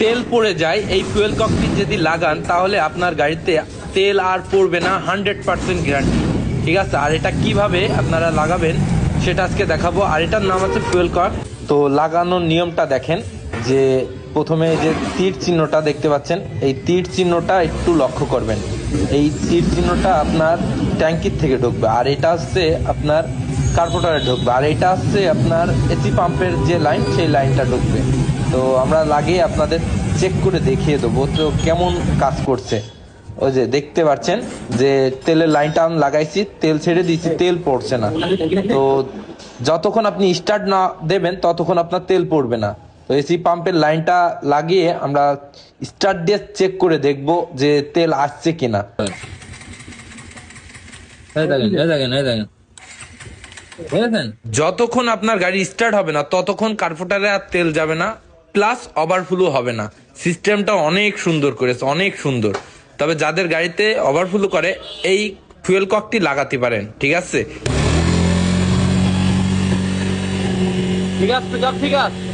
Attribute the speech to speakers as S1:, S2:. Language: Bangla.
S1: তেল পড়ে যায়, এই ফুয়েল ককটি যদি লাগান তাহলে আপনার গাড়িতে তেল আর পড়বে না, 100% গ্যারান্টি। ঠিক আছে, আর এটা কিভাবে আপনারা লাগাবেন সেটা আজকে দেখাবো। আর এটার নাম আছে ফুয়েল কক। তো লাগানোর নিয়মটা দেখেন, যে প্রথমে যে তীর চিহ্নটা দেখতে পাচ্ছেন, এই তীর চিহ্নটা একটু লক্ষ্য করবেন। এই তীর চিহ্নটা আপনার ট্যাঙ্কির থেকে ঢুকবে, আর এটা হচ্ছে আপনার কার্বোরেটরে ঢুকবে, আর এটা হচ্ছে আপনার এসি পাম্পের যে লাইন, সেই লাইনটা ঢুকবে। তো আমরা লাগিয়ে আপনাদের চেক করে দেখিয়ে দেবো তো কেমন কাজ করছে। ওই যে দেখতে পাচ্ছেন যে তেলের লাইনটা আমি লাগাইছি, তেল ছেড়ে দিয়েছি, তেল পড়ছে না। তো যতক্ষণ আপনি স্টার্ট না দেবেন ততক্ষণ আপনার তেল পড়বে না। তো এসি পাম্পের লাইনটা লাগিয়ে আমরা স্টার্ট দিয়ে চেক করে দেখব যে তেল আসছে কিনা। যতক্ষণ আপনার গাড়ি স্টার্ট হবে না ততক্ষণ কার্বোরেটরে আর তেল যাবে না, প্লাস ওভারফ্লো হবে না। সিস্টেমটা অনেক সুন্দর করেছে, অনেক সুন্দর। তবে যাদের গাড়িতে ওভারফ্লো করে এই ফুয়েল ককটি লাগাতে পারেন। ঠিক আছে,
S2: ঠিক আছে।